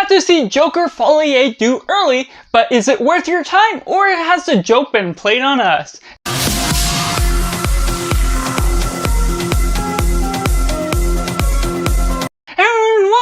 to see Joker Folié A Deux early, but is it worth your time, or has the joke been played on us?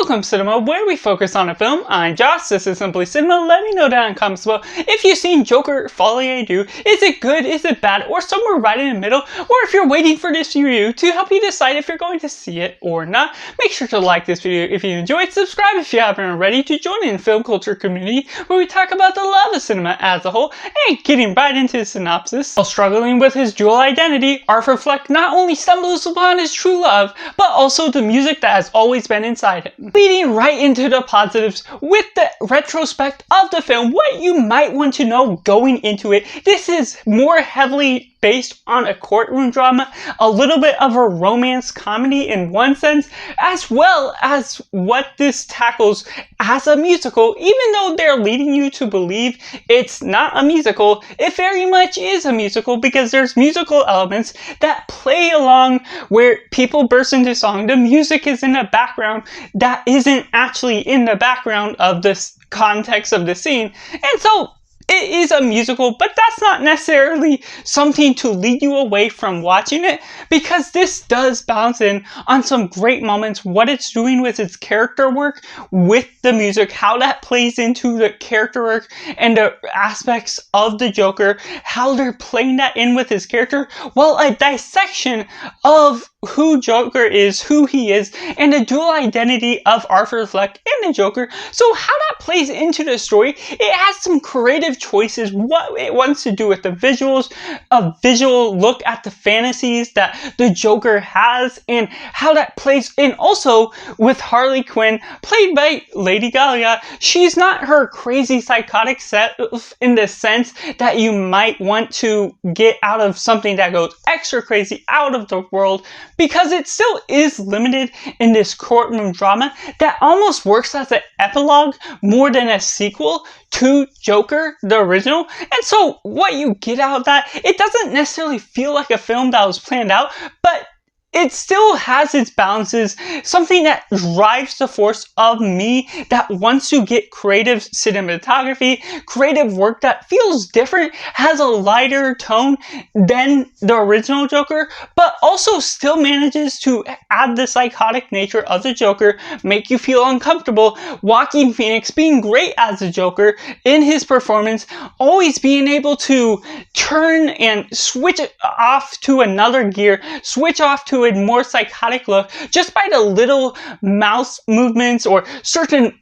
Welcome Cinema, where we focus on a film. I'm Josh, this is Simply Cinema. Let me know down in the comments below if you've seen Joker Folié A Deux. Is it good, is it bad, or somewhere right in the middle? Or if you're waiting for this review to help you decide if you're going to see it or not. Make sure to like this video if you enjoyed, subscribe if you haven't already to join in the film culture community where we talk about the love of cinema as a whole. And getting right into the synopsis. While struggling with his dual identity, Arthur Fleck not only stumbles upon his true love, but also the music that has always been inside him. Leading right into the positives with the retrospect of the film, what you might want to know going into it. This is more heavily based on a courtroom drama, a little bit of a romance comedy in one sense, as well as what this tackles as a musical. Even though they're leading you to believe it's not a musical, it very much is a musical because there's musical elements that play along where people burst into song. The music is in the background that isn't actually in the background of this context of the scene, and so it is a musical, but that's not necessarily something to lead you away from watching it, because this does bounce in on some great moments, what it's doing with its character work, with the music, how that plays into the character work and the aspects of the Joker, how they're playing that in with his character, while a dissection of who Joker is, who he is, and the dual identity of Arthur Fleck and the Joker. So how that plays into the story, it has some creative choices, what it wants to do with the visuals, a visual look at the fantasies that the Joker has, and how that plays in also with Harley Quinn, played by Lady Gaga. She's not her crazy psychotic self in the sense that you might want to get out of something that goes extra crazy out of the world, because it still is limited in this courtroom drama that almost works as an epilogue more than a sequel to Joker, the original. And so what you get out of that, it doesn't necessarily feel like a film that was planned out, but it still has its balances, something that drives the force of me that wants to get creative cinematography, creative work that feels different, has a lighter tone than the original Joker, but also still manages to add the psychotic nature of the Joker, make you feel uncomfortable. Joaquin Phoenix being great as the Joker in his performance, always being able to turn and switch it off to another gear, switch off to a more psychotic look just by the little mouth movements or certain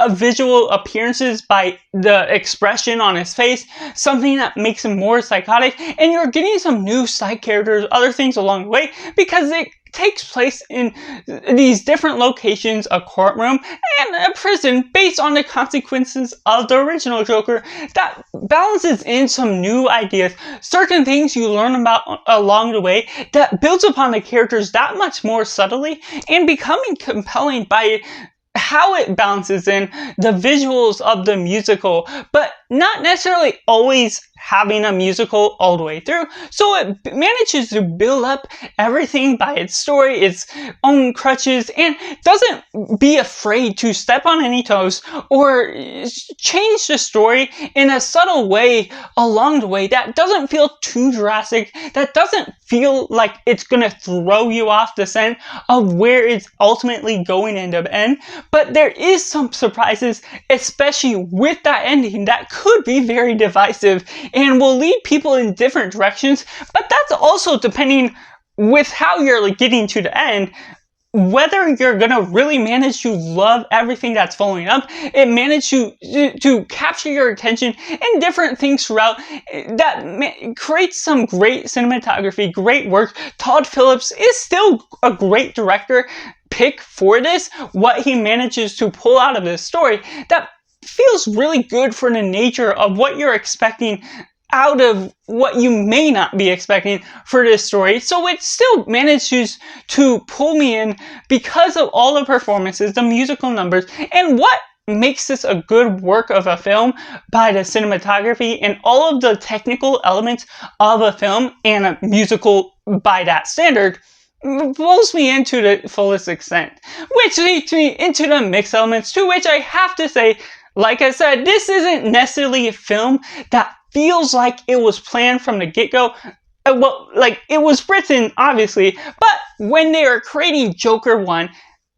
visual appearances by the expression on his face, something that makes him more psychotic. And you're getting some new side characters, other things along the way, because it takes place in these different locations, a courtroom and a prison, based on the consequences of the original Joker, that balances in some new ideas, certain things you learn about along the way that builds upon the characters that much more subtly, and becoming compelling by how it balances in the visuals of the musical, but not necessarily always having a musical all the way through. So it manages to build up everything by its story, its own crutches, and doesn't be afraid to step on any toes or change the story in a subtle way along the way that doesn't feel too drastic, that doesn't feel like it's gonna throw you off the scent of where it's ultimately going in the end. But there is some surprises, especially with that ending, that could be very divisive and will lead people in different directions. But that's also depending with how you're getting to the end, whether you're gonna really manage to love everything that's following up. It managed to capture your attention in different things throughout that creates some great cinematography, great work. Todd Phillips is still a great director pick for this. What he manages to pull out of this story that feels really good for the nature of what you're expecting out of what you may not be expecting for this story. So it still manages to pull me in because of all the performances, the musical numbers, and what makes this a good work of a film by the cinematography and all of the technical elements of a film and a musical by that standard. blows me into the fullest extent. Which leads me into the mixed elements, to which I have to say, like I said, this isn't necessarily a film that feels like it was planned from the get-go. Well, like, it was written, obviously, but when they were creating Joker 1,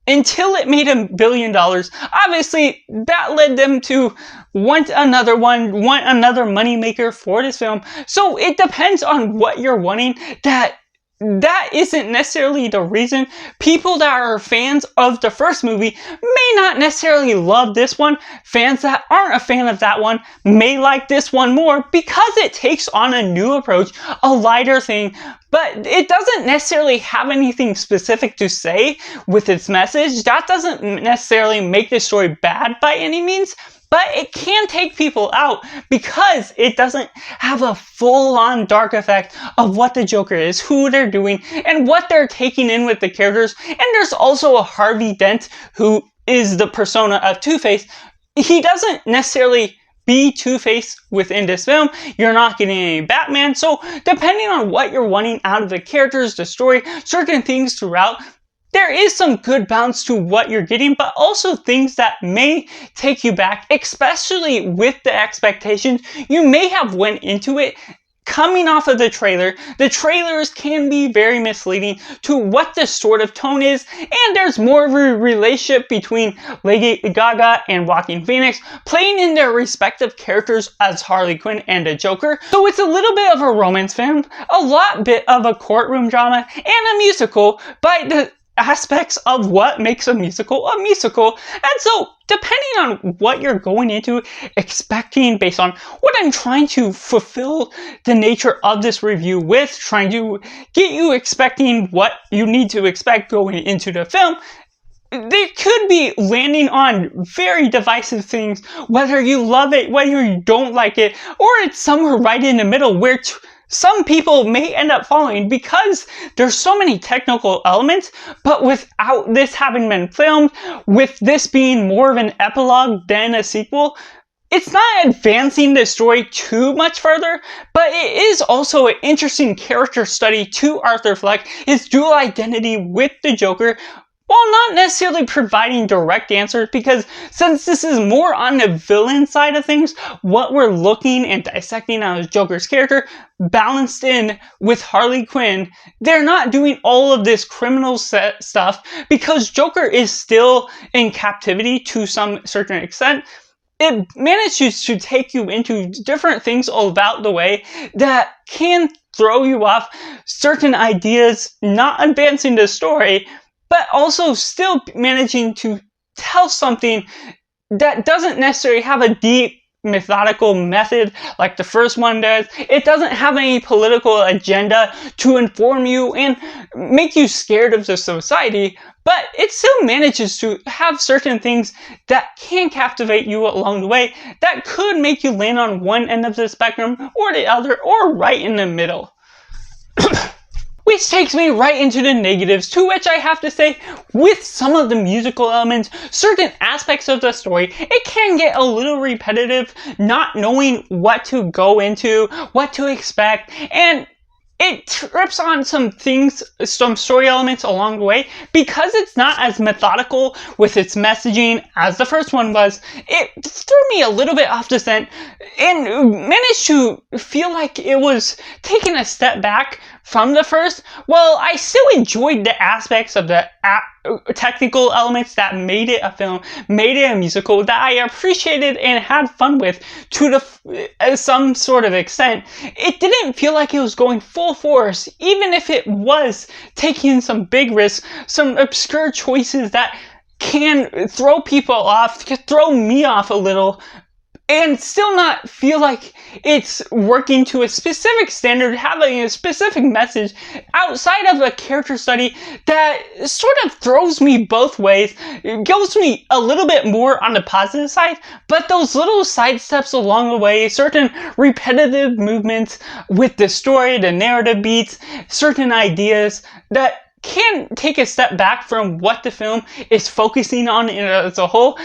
until it made $1 billion, obviously, that led them to want another one, want another moneymaker for this film. So it depends on what you're wanting. That isn't necessarily the reason. People that are fans of the first movie may not necessarily love this one. Fans that aren't a fan of that one may like this one more because it takes on a new approach, a lighter thing, but it doesn't necessarily have anything specific to say with its message. That doesn't necessarily make the story bad by any means. But it can take people out because it doesn't have a full-on dark effect of what the Joker is, who they're doing, and what they're taking in with the characters. And there's also a Harvey Dent, who is the persona of Two-Face. He doesn't necessarily be Two-Face within this film. You're not getting any Batman. So depending on what you're wanting out of the characters, the story, certain things throughout, there is some good balance to what you're getting, but also things that may take you back, especially with the expectations you may have went into it coming off of the trailer. The trailers can be very misleading to what the sort of tone is, and there's more of a relationship between Lady Gaga and Joaquin Phoenix playing in their respective characters as Harley Quinn and the Joker. So it's a little bit of a romance film, a bit of a courtroom drama, and a musical by the aspects of what makes a musical. And so depending on what you're going into expecting, based on what I'm trying to fulfill the nature of this review with, trying to get you expecting what you need to expect going into the film, they could be landing on very divisive things, whether you love it, whether you don't like it, or it's somewhere right in the middle where some people may end up following because there's so many technical elements, but without this having been filmed, with this being more of an epilogue than a sequel, it's not advancing the story too much further, but it is also an interesting character study to Arthur Fleck, his dual identity with the Joker, while not necessarily providing direct answers, because since this is more on the villain side of things, what we're looking and dissecting on Joker's character, balanced in with Harley Quinn, they're not doing all of this criminal stuff, because Joker is still in captivity to some certain extent. It manages to take you into different things about the way that can throw you off certain ideas, not advancing the story, but also still managing to tell something that doesn't necessarily have a deep methodical method like the first one does. It doesn't have any political agenda to inform you and make you scared of the society, but it still manages to have certain things that can captivate you along the way, that could make you land on one end of the spectrum or the other, or right in the middle. Which takes me right into the negatives, to which I have to say, with some of the musical elements, certain aspects of the story, it can get a little repetitive, not knowing what to go into, what to expect, and it trips on some things, some story elements along the way, because it's not as methodical with its messaging as the first one was. It threw me a little bit off the scent and managed to feel like it was taking a step back from the first. Well, I still enjoyed the aspects of the technical elements that made it a film, made it a musical, that I appreciated and had fun with to some sort of extent. It didn't feel like it was going full force, even if it was taking some big risks, some obscure choices that can throw people off, throw me off a little, and still not feel like it's working to a specific standard, having a specific message outside of a character study that sort of throws me both ways. It goes me a little bit more on the positive side, but those little sidesteps along the way, certain repetitive movements with the story, the narrative beats, certain ideas that can take a step back from what the film is focusing on as a whole,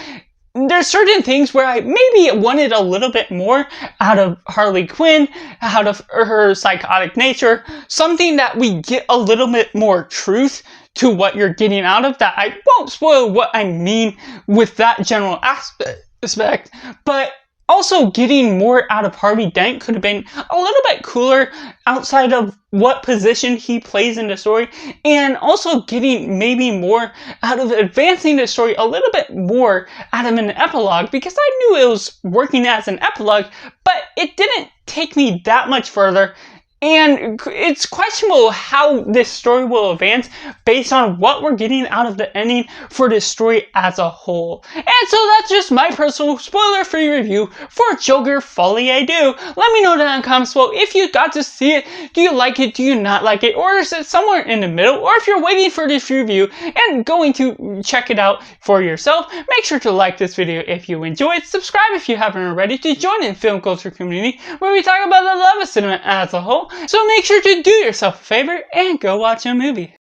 there's certain things where I maybe wanted a little bit more out of Harley Quinn, out of her psychotic nature, something that we get a little bit more truth to what you're getting out of that. I won't spoil what I mean with that general aspect, but also getting more out of Harvey Dent could have been a little bit cooler outside of what position he plays in the story, and also getting maybe more out of advancing the story a little bit more out of an epilogue, because I knew it was working as an epilogue, but it didn't take me that much further. And it's questionable how this story will advance based on what we're getting out of the ending for this story as a whole. And so that's just my personal spoiler-free review for Joker Folié A Deux. Let me know down in the comments below if you got to see it. Do you like it? Do you not like it? Or is it somewhere in the middle? Or if you're waiting for this review and going to check it out for yourself, make sure to like this video if you enjoyed. Subscribe if you haven't already to join in film culture community where we talk about the love of cinema as a whole. So make sure to do yourself a favor and go watch a movie.